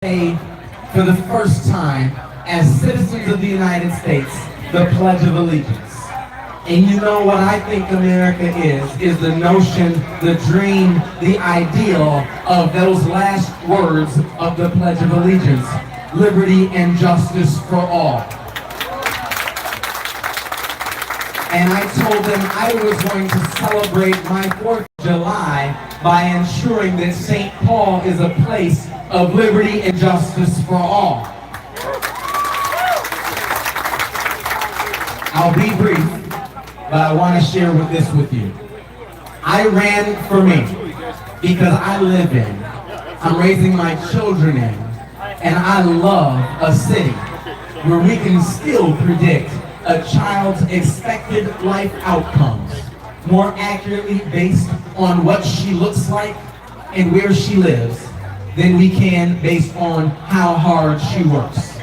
say for the first time as citizens of the United States the Pledge of Allegiance. And you know what I think America is the notion, the dream, the ideal of those last words of the Pledge of Allegiance: liberty and justice for all. And I told them I was going to celebrate my 4th of July by ensuring that St. Paul is a place of liberty and justice for all. I'll be brief, but I want to share this with you. I ran for me because I live in, I'm raising my children in, and I love a city where we can still predict a child's expected life outcomes more accurately based on what she looks like and where she lives than we can based on how hard she works.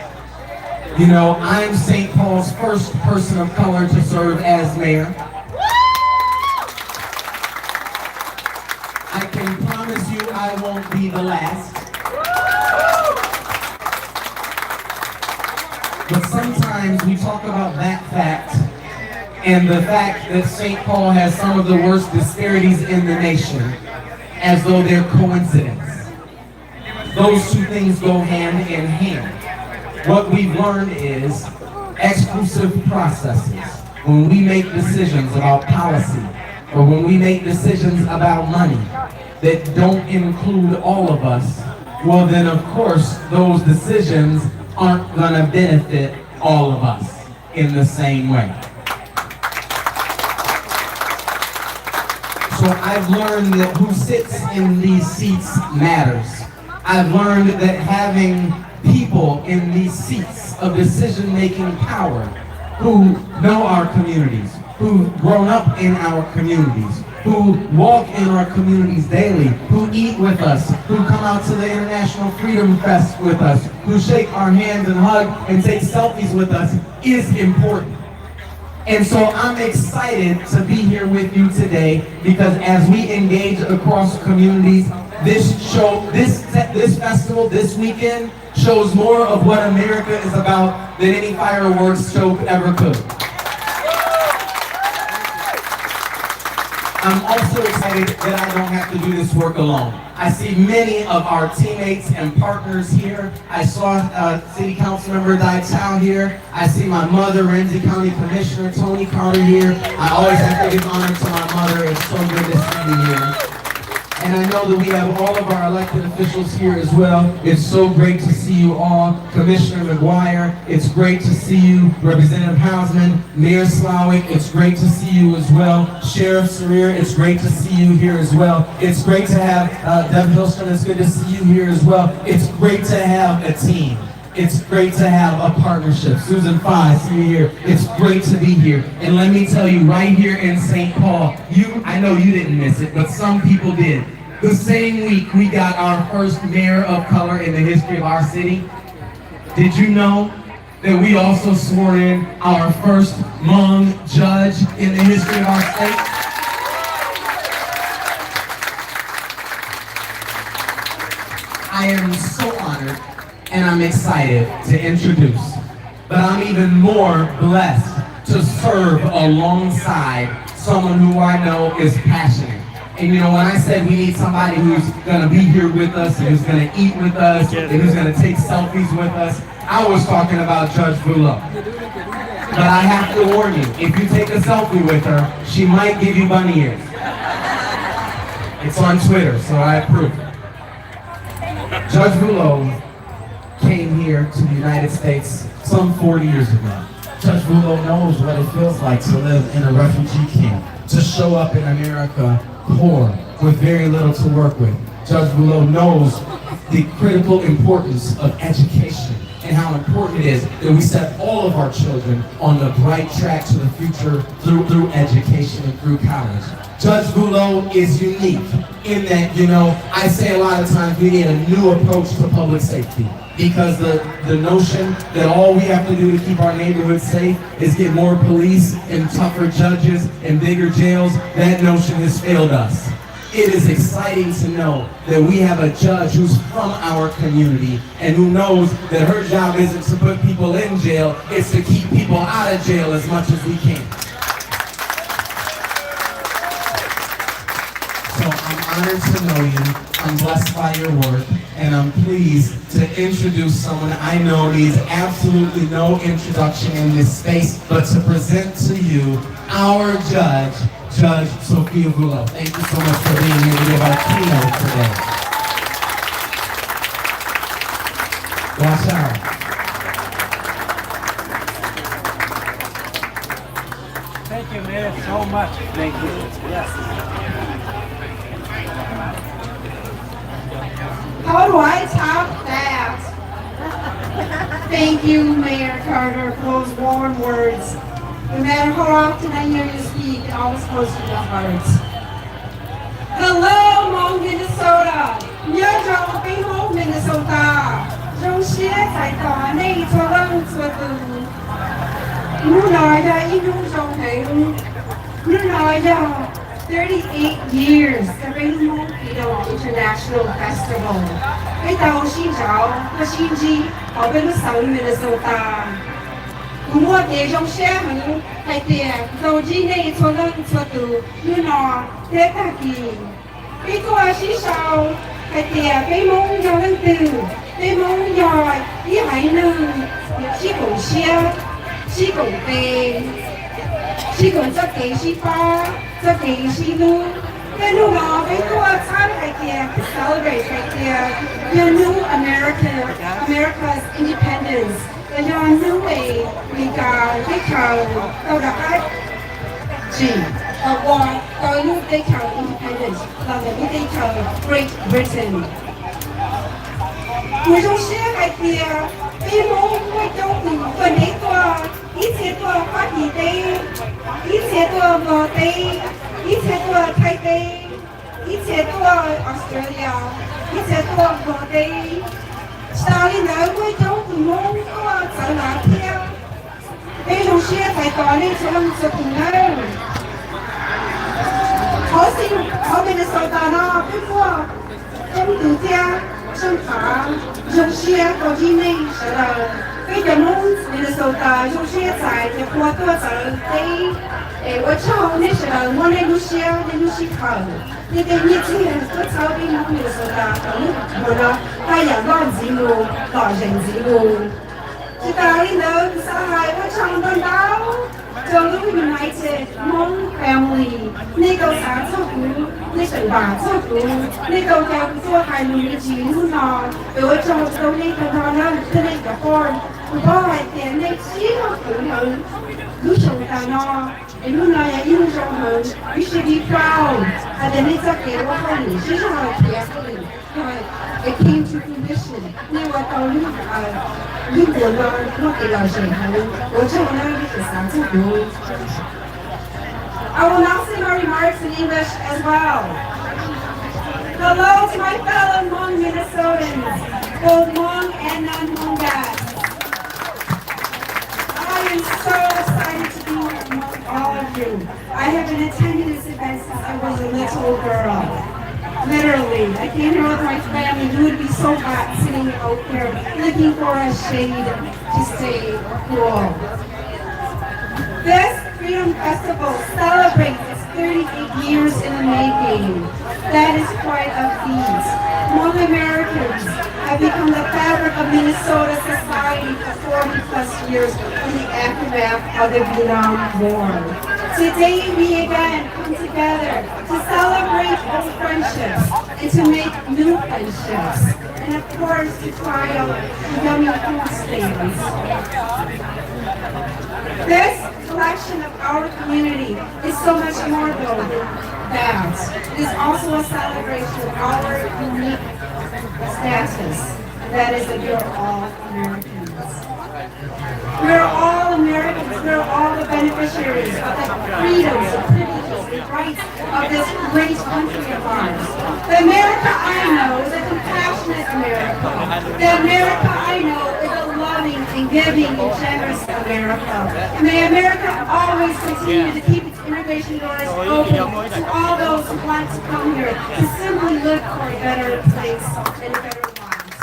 You know, I'm St. Paul's first person of color to serve as mayor. I can promise you I won't be the last. But sometimes we talk about that fact and the fact that St. Paul has some of the worst disparities in the nation as though they're coincidence. Those two things go hand in hand. What we've learned is exclusive processes. When we make decisions about policy or when we make decisions about money that don't include all of us, well then of course those decisions aren't going to benefit all of us in the same way. So I've learned that who sits in these seats matters. I've learned that having people in these seats of decision-making power who know our communities, who've grown up in our communities, who walk in our communities daily, who eat with us, who come out to the International Freedom Fest with us, who shake our hands and hug and take selfies with us is important. And so I'm excited to be here with you today because as we engage across communities, this festival, this weekend, shows more of what America is about than any fireworks show ever could. I'm also excited that I don't have to do this work alone. I see many of our teammates and partners here. I saw City Council Member Dai Chow here. I see my mother, Ramsey County Commissioner Tony Carter here. I always have to give honor to my mother. It's so good to see you here. And I know that we have all of our elected officials here as well. It's so great to see you all. Commissioner McGuire, it's great to see you. Representative Hausman, Mayor Slowick, it's great to see you as well. Sheriff Sarir, it's great to see you here as well. It's great to have Deb Hillstrom, it's good to see you here as well. It's great to have a team. It's great to have a partnership. Susan Fye, see you here. It's great to be here. And let me tell you, right here in St. Paul, I know you didn't miss it, but some people did. The same week we got our first mayor of color in the history of our city. Did you know that we also swore in our first Hmong judge in the history of our state? I am so honored and I'm excited to introduce, but I'm even more blessed to serve alongside someone who I know is passionate. And you know, when I said we need somebody who's gonna be here with us, and who's gonna eat with us, and who's gonna take selfies with us, I was talking about Judge Bulow. But I have to warn you, if you take a selfie with her, she might give you bunny ears. It's on Twitter, so I approve. Judge Bulow came here to the United States some 40 years ago. Judge Bulow knows what it feels like to live in a refugee camp, to show up in America poor, with very little to work with. Judge Bulow knows the critical importance of education and how important it is that we set all of our children on the right track to the future through education and through college. Judge Bulow is unique in that, you know, I say a lot of times we need a new approach to public safety. Because the notion that all we have to do to keep our neighborhoods safe is get more police and tougher judges and bigger jails, that notion has failed us. it is exciting to know that we have a judge who's from our community and who knows that her job isn't to put people in jail, it's to keep people out of jail as much as we can. So I'm honored to know you, I'm blessed by your work, and I'm pleased to introduce someone I know needs absolutely no introduction in this space, but to present to you our judge, Judge Sophia Gulo. Thank you so much for being here to give our keynote today. Watch out. Thank you, Mayor, so much. Thank you. Yes. How do I top that? Thank you, Mayor Carter, for those warm words. No matter how often I hear you speak, it always goes to the heart. Hello, Hmong, Minnesota. Nhớ rằng cái Hmong Minnesota, trong xế tại tòa này cho lăng cho từ. Nó nói ra ý dung trong hình. Nó nói ra 38 years the Hmong Video International Festival. Cái tàu xin chào, nó xin gì, ở bên nó sống Minnesota. Mua để trong xe mình hay tiền đầu tiên này cho lên cho từ như nó thế ta kỳ cái toa xí sau hay tiền cái mông cho lên từ cái mông giỏi ý hải nữ xí cổ xe xí cổ tê xí cổ cho kế xí ba cho kế xí nữ cái lúc đó cái toa sáng hay tiền celebrate hay tiền the new America's independence. Và do nước này vì cả cái thờ tàu đã chỉ ở qua tới nước cái thờ independence là cái thờ Great Britain. Người trong xe cái kia cái mong quay trong từ phần đấy tòa ít xe tòa phát gì đây ít xe tòa ngò tây ít xe tòa Thái Tây ít xe tòa Australia ít xe tòa ngò tây. Stalin nói với cháu từ mong có sợ là theo đây trong xe phải tỏ lên cho lâm sự cùng nhau ở Minnesota nó cái mua trong từ theo trong thả trong xe có gì này sẽ là cái dòng mong Minnesota trong xe dài thì qua tôi sợ đây để ở trong này sẽ là mua lên xe thở你对年轻人所操的路的时候，我呢，他要老子路，老人子路。知道你能上海我唱得到，就路 United Hmong Family， 你個啥做股，你成把做股，你個叫做海路的錢呢，俾我做到呢個他呢，佢呢個方，如果係點你知道佢能，你做得呢？And you know that you should be proud. And then it's okay, what are you? She's not carefully. It came to fruition. You what are you will learn what they are saying. What you learn is something good. I will now say my remarks in English as well. Hello to my fellow Hmong Minnesotans, both Hmong and non-Hmong guests. I am so excited to be here among all of you. I have been attending this event since I was a little girl. Literally, I came here with my family. It would be so hot sitting out here looking for a shade to stay cool. This Freedom Festival celebrates its 38 years in the making. That is quite a feat. Hmong Americans have become the fabric of Minnesota society for 40 plus years in the aftermath of the Vietnam War. Today we again come together to celebrate old friendships and to make new friendships. And of course to try out yummy food stands. This collection of our community is so much more than that. It is also a celebration of our unique status. That is that we are all Americans. We are all Americans. We are all the beneficiaries of the freedoms, the privileges, the rights of this great country of ours. The America I know is a compassionate America. The America I know is a loving and giving and generous America. And may America always continue to keep its immigration doors open to all those who want to come here to simply look for a better place and a better life.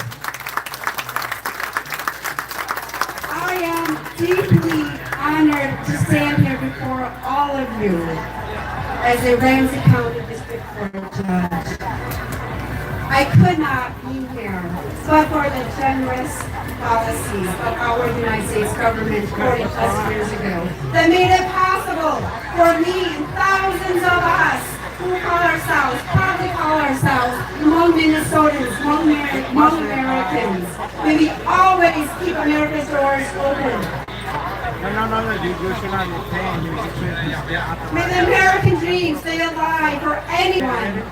I am deeply honored to stand here before all of you as a Ramsey County District Court judge. I could not be here but for the generous policies of our United States government 40 plus years ago that made it possible for me and thousands of us who proudly call ourselves Hmong Minnesotans, Hmong Americans. May we always keep America's doors open. May the American dream stay alive for anyone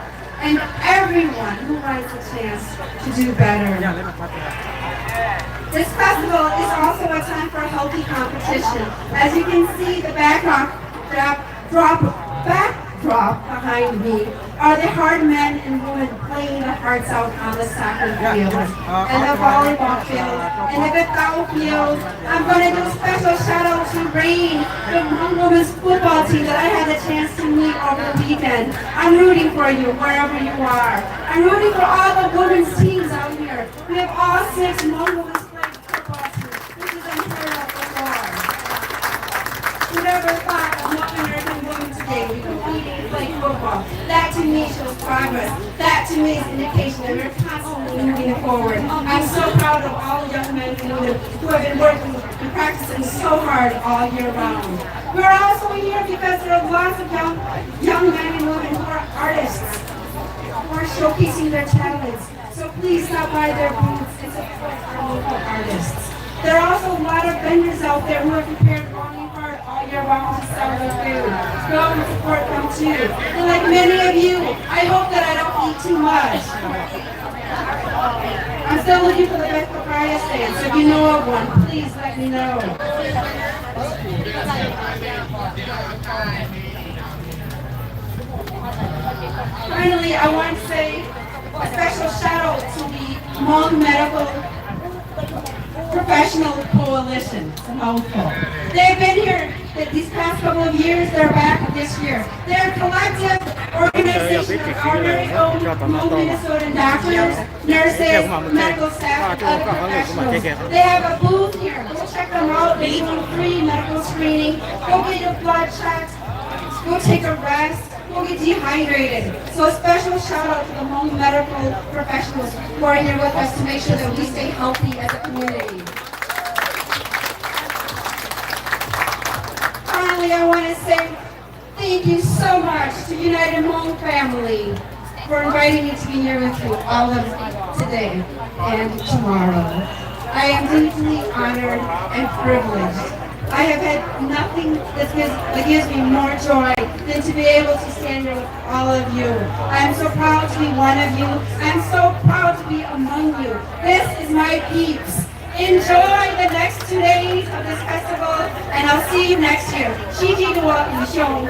and everyone who wants a chance to do better. This festival is also a time for healthy competition. As you can see, the backdrop behind me are the hard men and women playing their hearts out on the soccer field, and the volleyball field, and the football field. I'm going to do a special shout out to Rain, the Hmong women's football team that I had the chance to meet over the weekend. I'm rooting for you wherever you are. I'm rooting for all the women's teams out here. We have all 6 Hmong women's playing football teams, which is unheard of before. Who never thought of Hmong American women today? We competing and play football. That to me shows progress. That to me is an indication that we're constantly moving forward. I'm so proud of all the young men and women who have been working and practicing so hard all year round. We're also here because there are lots of young men and women who are artists, who are showcasing their talents. So please stop by their booths and support our local artists. There are also a lot of vendors out there who are prepared long hard all year round to sell their food. Go and support them too. And like many of you, I hope that I don't eat too much. I'm still looking for the best papaya stand, so if you know of one, please let me know. Finally, I want to say a special shout out to the Hmong Medical Professional Coalition. It's a mouthful. They've been here these past couple of years. They're back this year. They're a collective organization of our very own Hmong Minnesotan doctors, nurses, medical staff, and other professionals. They have a booth here. Go check them out. They do free medical screening. Go get your blood checked. Go take a rest. Go get dehydrated. So a special shout out to the Hmong medical professionals who are here with us to make sure that we stay healthy as a community. Finally, I want to say thank you so much to United Hmong family for inviting me to be here with you all of today and tomorrow. I am deeply honored and privileged. I have had nothing that gives me more joy than to be able to stand here with all of you. I am so proud to be one of you. I am so proud to be among you. This is my peeps. Enjoy the next 2 days of this festival, and I'll see you next year. XIONG.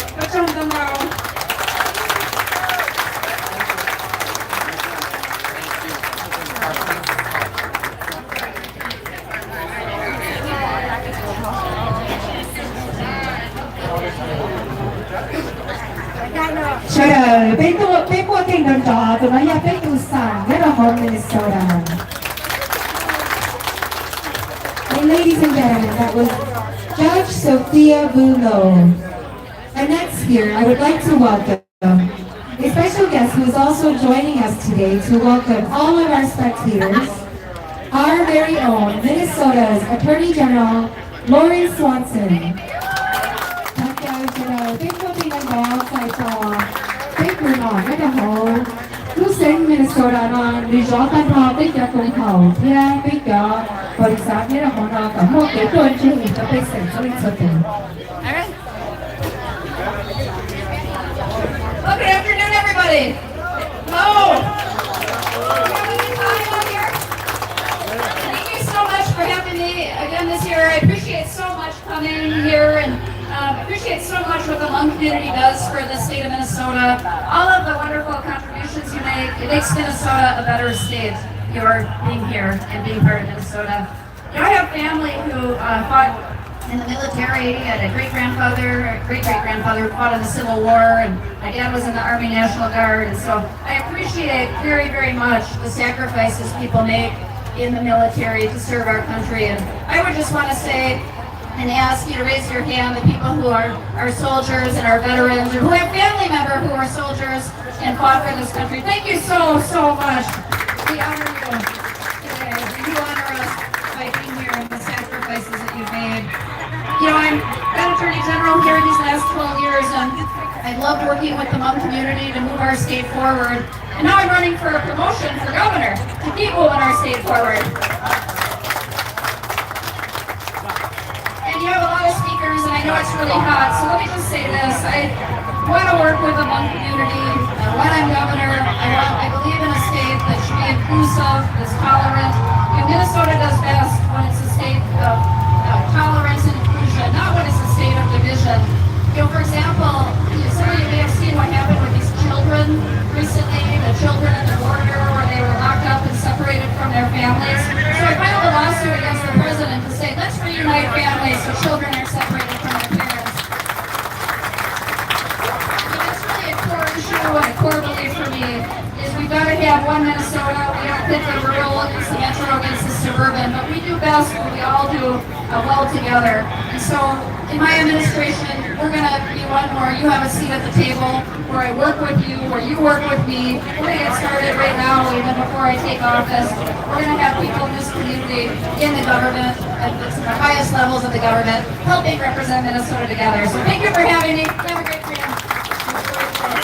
Ladies and gentlemen, that was Judge Sophia Bulo. And next here, I would like to welcome a special guest who is also joining us today to welcome all of our spectators, our very own Minnesota's Attorney General, Lori Swanson. Minnesota 你咗分開的嘅共頭聽比較為啥呢個可能咁我幾多人專業嘅被成咗呢出嘅。Well, good afternoon, everybody. Hello. Thank you so much for having me again this year. I appreciate so much coming here and appreciate so much what the Hmong community does for the state of Minnesota. All of the wonderful contributions you make. It makes Minnesota a better state. Your being here and being part of Minnesota. You know, I have family who fought in the military. I had a great-great-grandfather who fought in the Civil War, and my dad was in the Army National Guard. And so I appreciate very, very much the sacrifices people make in the military to serve our country. And I would just want to say and ask you to raise your hand, the people who are soldiers and our veterans, or who have family members who are soldiers and fought for this country. Thank you so, so much. We honor you today. You honor us by being here and the sacrifices that you've made. You know, I'm been Attorney General here these last 12 years, and I loved working with the Hmong community to move our state forward. And now I'm running for a promotion for governor to keep moving our state forward. You have a lot of speakers, and I know it's really hot, so let me just say this. I want to work with the Hmong community. When I'm governor, I believe in a state that should be inclusive, that's tolerant. And Minnesota does best when it's a state of tolerance and inclusion, not when it's a state of division. You know, for example, some of you may have seen what happened with these children recently, the children at the border where they were locked up and separated from their families. So I filed a lawsuit against the president to say, let's reunite families so children are separated from their parents. And that's really a core issue and a core belief for me, is we've got to have one Minnesota. We don't pit the rural against the metro against the suburban, but we do best when we all do well together. And so in my administration, we're going to be one more. You have a seat at the table where I work with you, where you work with me. We're going to get started right now, even before I take office. We're going to have people in this community, in the government, at the highest levels of the government, helping represent Minnesota together. So thank you for having me. Have a great day.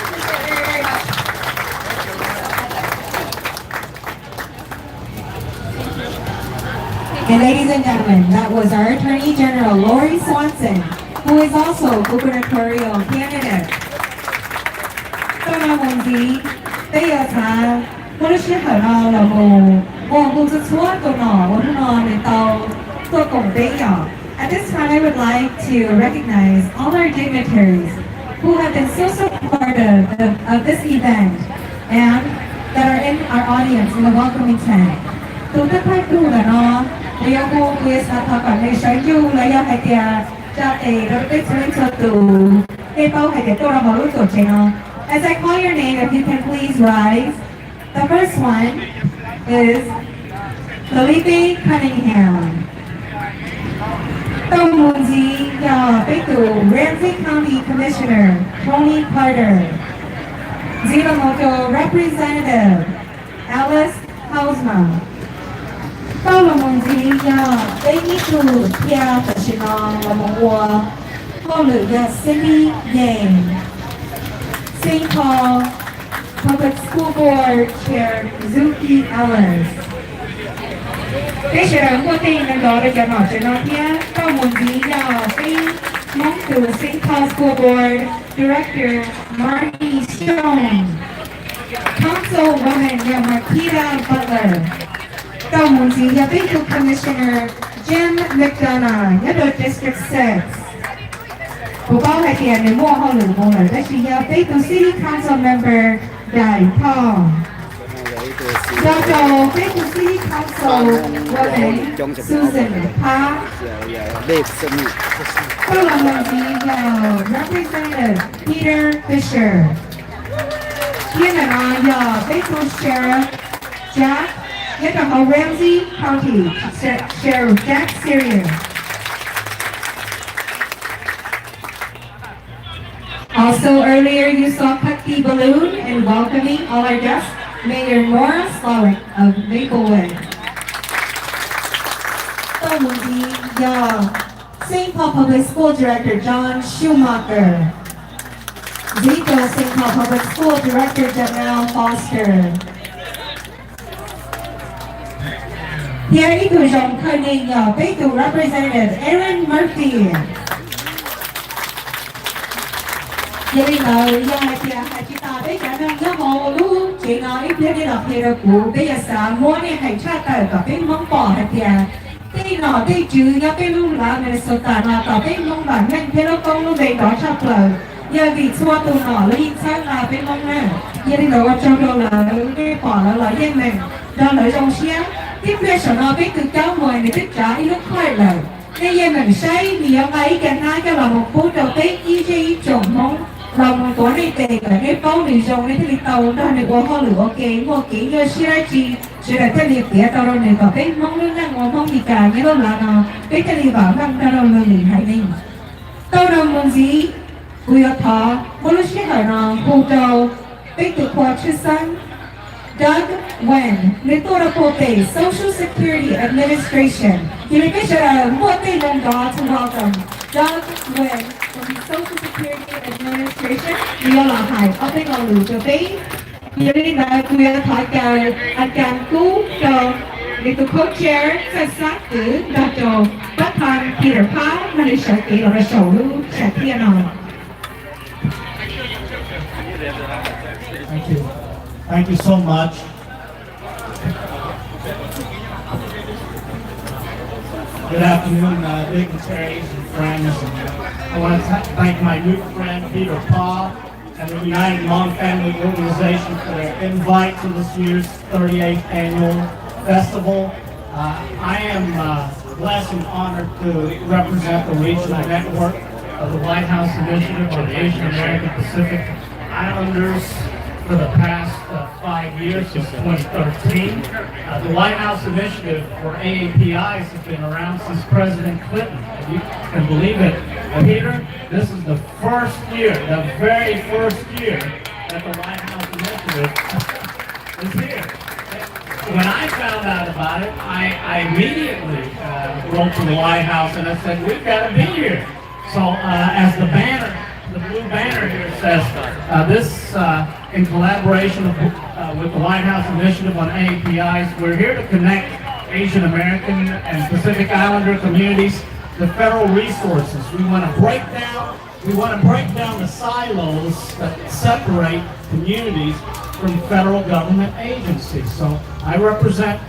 Appreciate it very, very much. And ladies and gentlemen, that was our Attorney General, Lori Swanson, who is also gubernatorial candidate. 当然，我们第二场，我们是很好了么？我是错的呢，我们呢到做公平呀。At this time, I would like to recognize all our dignitaries who have been so supportive of this event and that are in our audience in the welcoming tent. ตัวท่านผู้ละเนาะเรียกว่าเวสนาทากันในใช้ยูและยาไฮเดียจะเราได้เชิญชวนตัวให้เป้าไฮเดียตัวเรามารู้ตัวเนาะ As I call your name, if you can please rise. The first one is Felipe Cunningham. ต้องมูลจียาไปตัว Ramsey County Commissioner Tony Carter. Zimamoto Representative Alice Hausma. 到了蒙吉呀，被你住家的是那我们我，后来的 Cindy Yang, St. Paul Public School Board Chair Zuki Ellis. 这是我对那个的讲老师那天到蒙吉呀，被蒙住 St. Paul School Board Director Marty Stone, Councilwoman Marquita Butler. 到蒙吉呀，被主 Commissioner Jim McDonough, Yellow District 6. 不包括店的幕后员工了，但是呀，被主 City Council Member 戴涛。叫做被主 City Council Woman Susan 她。到了蒙吉呀 ，Representative Peter Fisher。天哪呀，被主 Sheriff Jack。 Yet the Ramsey County Sheriff Jack Syrian. Also earlier you saw cut the balloon and welcoming all our guests, Mayor Nora Slawick of Maplewood. St. Paul Public School Director John Schumacher. Zico St. Paul Public School Director Janelle Foster. Here is John Cunning, Beto Representative Aaron Murphy. Yari na ya hatia hachita be kana ya holu chena I pye na phera ko be ya sa mo ne hai cha ta ka be mong pa hatia te na te ju ya be lu la ne so ta na ta be mong ba ngen phera kong lu be da cha pla ya vi chua tu na le yin sa na be mong na yari na wa cha lo la le pa la la yen ne da le jong xia tiếp về sở nó biết từ cao mời này biết trả đi lúc khoai lời Nên giờ mình say vì ông ấy cả hai cái là một cú đầu tiên ý trồng mong lòng của này tệ là cái bao này dùng này thì tàu đó này của họ lửa ok một kỹ như sirachi sẽ là cái liệt tía tàu này có cái mong nước năng mong gì cả như đó là nó cái liệt bảo năng tàu là liền hay này tàu nào muốn gì quy thọ muốn lúc sẽ hỏi nó khu đầu cái từ khoa chuyên sang Doug Wen, Little Pote, Social Security Administration. You may be sure what they learned to welcome Doug Wen from Social Security Administration. We are high up in our loop, okay? You know, we are talking again, go to co-chair, Sasaki, Dr. Batan Peter Pa, Malaysia, or a show, Shatiano. Thank you. Thank you so much. Good afternoon, dignitaries and friends. I want to thank my new friend Peter Pa and the United Hmong Family Organization for their invite to this year's 38th annual festival. I am blessed and honored to represent the regional network of the White House Initiative on Asian American Pacific Islanders for the past 5 years, since 2013. The White House Initiative for AAPIs has been around since President Clinton. And you can believe it. Peter, this is the first year, the very first year that the White House Initiative is here. When I found out about it, I immediately wrote to the White House and I said, we've got to be here. So as the banner, the blue banner here says, this in collaboration with the White House Initiative on AAPIs, we're here to connect Asian American and Pacific Islander communities to federal resources. We want to break down the silos that separate communities from federal government agencies. So I represent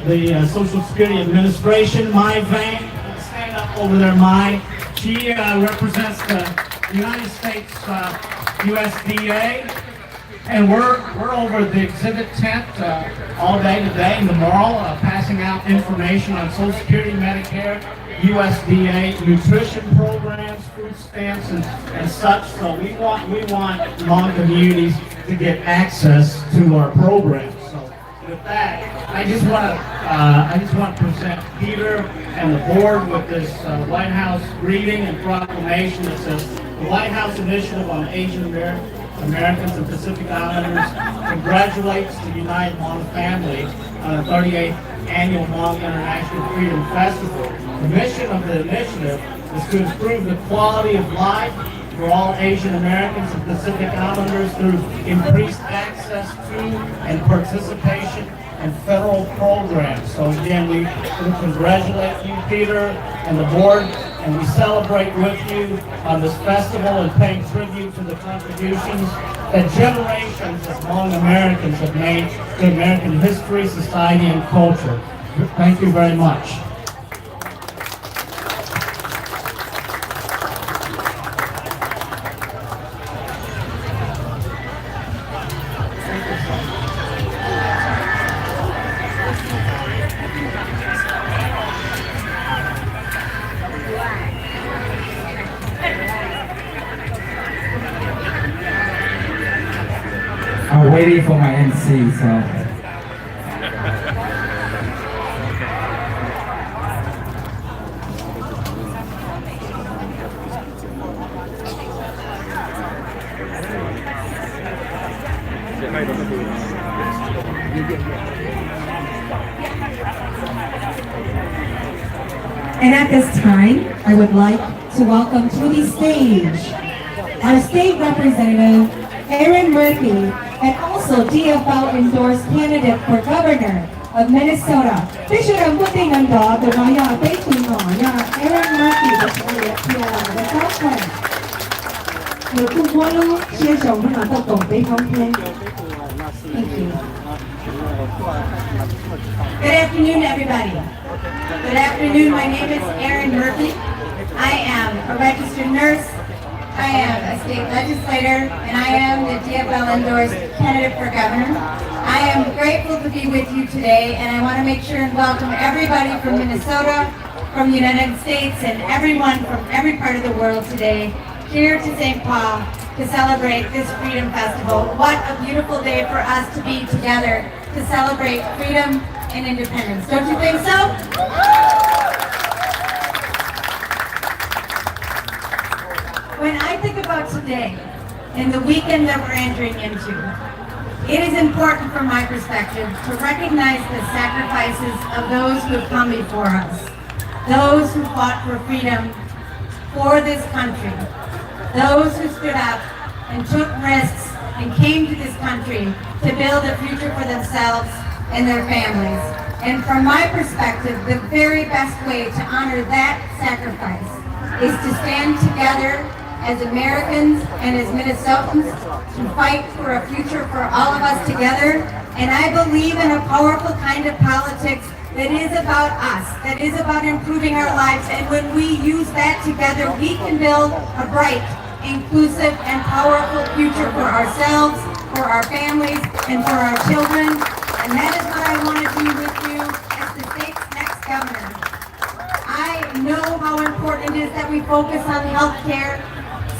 the Social Security Administration, my VANG. Stand up over there, my. She represents the United States USDA, and we're over the exhibit tent all day today and tomorrow, passing out information on Social Security, Medicare, USDA nutrition programs, food stamps, and such. So we want Hmong communities to get access to our programs. So with that, I just want to present Peter and the board with this White House greeting and proclamation that says the White House Initiative on Asian Americans and Pacific Islanders congratulates the United Hmong family on the 38th Annual Hmong International Freedom Festival. The mission of the initiative is to improve the quality of life for all Asian Americans and Pacific Islanders through increased access to and participation in federal programs. So again, we congratulate you, Peter, and the board, and we celebrate with you on this festival and paying tribute to the contributions that generations of Hmong Americans have made to American history, society, and culture. Thank you very much. I'm waiting for my MC, so. And at this time, I would like to welcome to the stage our state representative, Aaron Murphy, and also DFL endorsed candidate for governor of Minnesota. This should have put in on dog, but I got a big thing on. Yeah, Aaron Murphy, the top one. Người Trung Quốc lúc chia chồng nó là tổng bế không thêm. Thank you. Good afternoon, everybody. Good afternoon. My name is Erin Murphy. I am a registered nurse. I am a state legislator, and I am the DFL endorsed candidate for governor. I am grateful to be with you today, and I want to make sure and welcome everybody from Minnesota, from the United States and everyone from every part of the world today here to St. Paul to celebrate this Freedom Festival. What a beautiful day for us to be together to celebrate freedom and independence. Don't you think so? When I think about today and the weekend that we're entering into, it is important from my perspective to recognize the sacrifices of those who have come before us, those who fought for freedom for this country, those who stood up and took risks and came to this country to build a future for themselves and their families. And from my perspective, the very best way to honor that sacrifice is to stand together as Americans and as Minnesotans to fight for a future for all of us together. And I believe in a powerful kind of politics that is about us, that is about improving our lives. And when we use that together, we can build a bright, inclusive, and powerful future for ourselves, for our families, and for our children. And that is what I want to do with you as the state's next governor. I know how important it is that we focus on health care,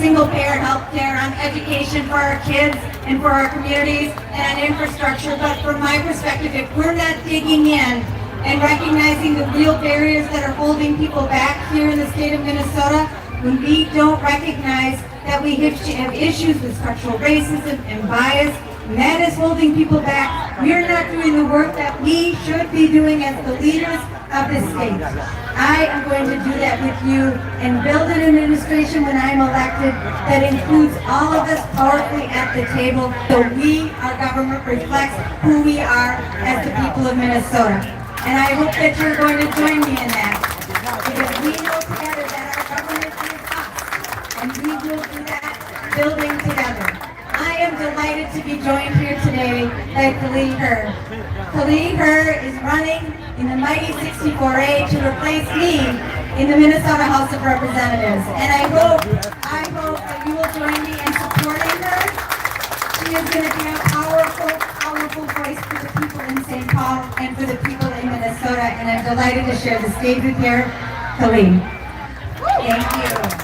single-payer health care, on education for our kids and for our communities, and on infrastructure. But from my perspective, if we're not digging in and recognizing the real barriers that are holding people back here in the state of Minnesota, when we don't recognize that we have issues with structural racism and bias, and that is holding people back, we're not doing the work that we should be doing as the leaders of this state. I am going to do that with you and build an administration when I'm elected that includes all of us powerfully at the table, so our government reflects who we are as the people of Minnesota. And I hope that you're going to join me in that, because we know together that our government is us, and we will do that building together. I am delighted to be joined here today by Khalid Her. Khalid Her is running in the mighty 64A to replace me in the Minnesota House of Representatives. And I hope that you will join me in supporting her. She is going to be a powerful, powerful voice for the people in St. Paul and for the people in Minnesota. And I'm delighted to share the stage with you, Khalid. Thank you.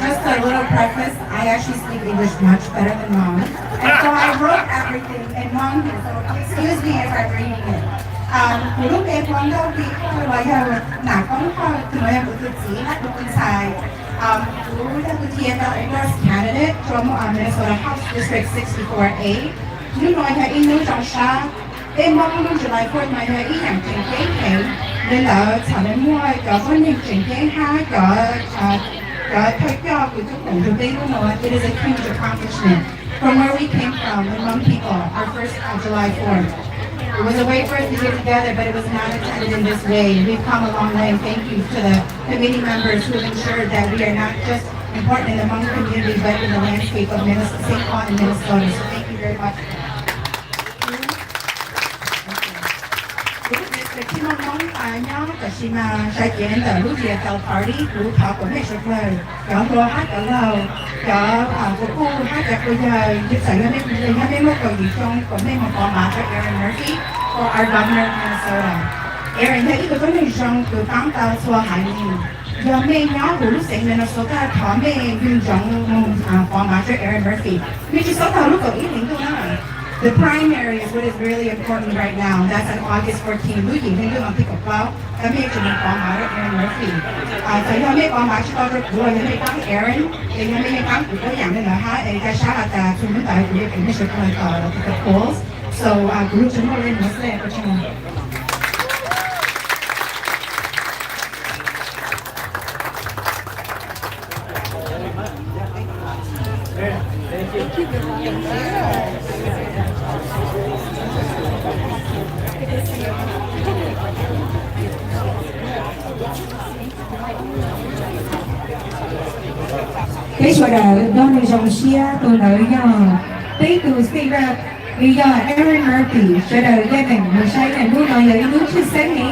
Just a little preface, I actually speak English much better than Hmong. And so I wrote everything in Hmong here, so excuse me if I'm reading it. Lúc em quán đâu thì tôi nói là nãy con thì nói em tự chỉ hát được con sai. We're the TFL English candidate from Minnesota House District 64A. You know, I had English on Sha. Em mong muốn July 4th mà nói ý rằng trình kiến hệ nên là thằng em mua cho con những trình kiến ha it is a huge accomplishment from where we came from, the Hmong people, our first July 4th. It was a way for us to get together, but it was not intended in this way. We've come a long way, and thank you to the committee members who have ensured that we are not just important in the Hmong community, but in the landscape of St. Paul and Minnesota. So thank you very much. Khi mà mong nhau cả khi mà sai kiến ở lúc gì tàu party của thọ của mấy số lời có đồ hát ở lầu có của cô hát cả bây giờ giúp xảy ra mấy một cầu gì trong của mấy một phó mã cho Aaron Murphy for our governor of Minnesota. Aaron thấy cái vấn đề trong từ tám tàu xua hải nhìn giờ mấy nhau của lúc sinh Minnesota thọ mấy dùng trong phó mã cho Aaron Murphy vì chỉ số tàu lúc có ý định thôi đó. The primary is what is really important right now. That's on August 14th. Lúc gì nên được pick up vào, cái mấy chuyện mình phóng máu Aaron Murphy. Tại sao mấy phóng máu chỉ có được của những cái Aaron, thì những cái phóng của cái dạng này là ha, cái sáng là ta chúng ta cũng được cái sự quan trọng là cái polls. So group chúng tôi lên nó sẽ có chung. Cái số đó là dòng xe tôi nói tí từ speak ra vì do Aaron Murphy số đó gia đình người say này muốn nói là muốn chia sẻ nghĩ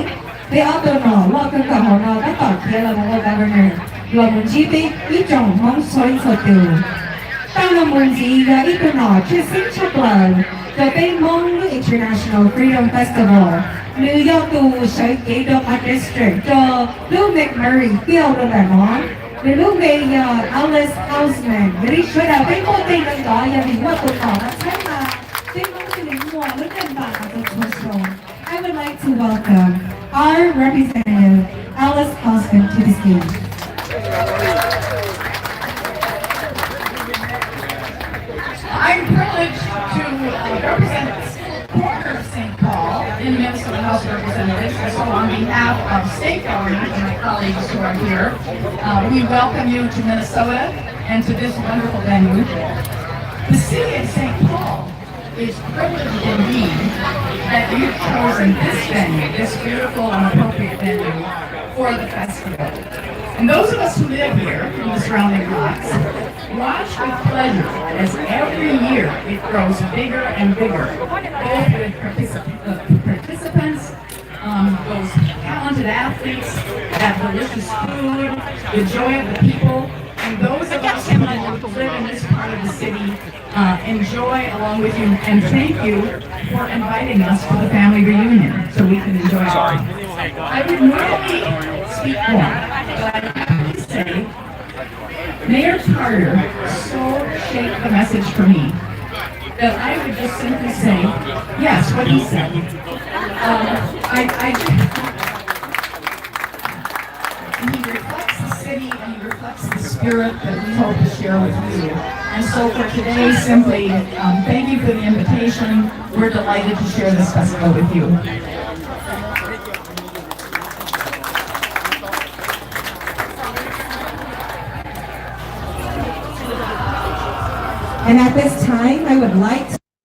vì ở tôi nói là cái cả họ nói các tọt kia là một governor là một chi tiết ý trọng mong xoay sở từ tăng là môn gì ít tôi nói chưa xin chắc lời the VANG International Freedom Festival New York tù sở kỹ đô District cho Lou McMurray kêu đồ là nó để lúc về Alice Houseman để đi chơi đào cái môn tình lần đó và vì what tôi nói là chắc là cái môn tình lần mùa lúc gần bà ở the show. I would like to welcome our representative Alice Houseman to the stage. I'm privileged to represent the corner of St. Paul in Minnesota House of Representatives. So on behalf of state government and my colleagues who are here, we welcome you to Minnesota and to this wonderful venue. The city of St. Paul is privileged indeed that you've chosen this venue, this beautiful and appropriate venue for the festival. And those of us who live here in the surrounding lots watch with pleasure as every year it grows bigger and bigger, both with participants, those talented athletes, that delicious food, the joy of the people, and those of us who live in this part of the city enjoy along with you, and thank you for inviting us to the family reunion so we can enjoy it. I would normally speak more, but I have to say, Mayor Carter so shaped the message for me that I would just simply say, yes, what he said. He reflects the city and he reflects the spirit that we hope to share with you. And so for today, simply thank you for the invitation. We're delighted to share this festival with you. And at this time, I would like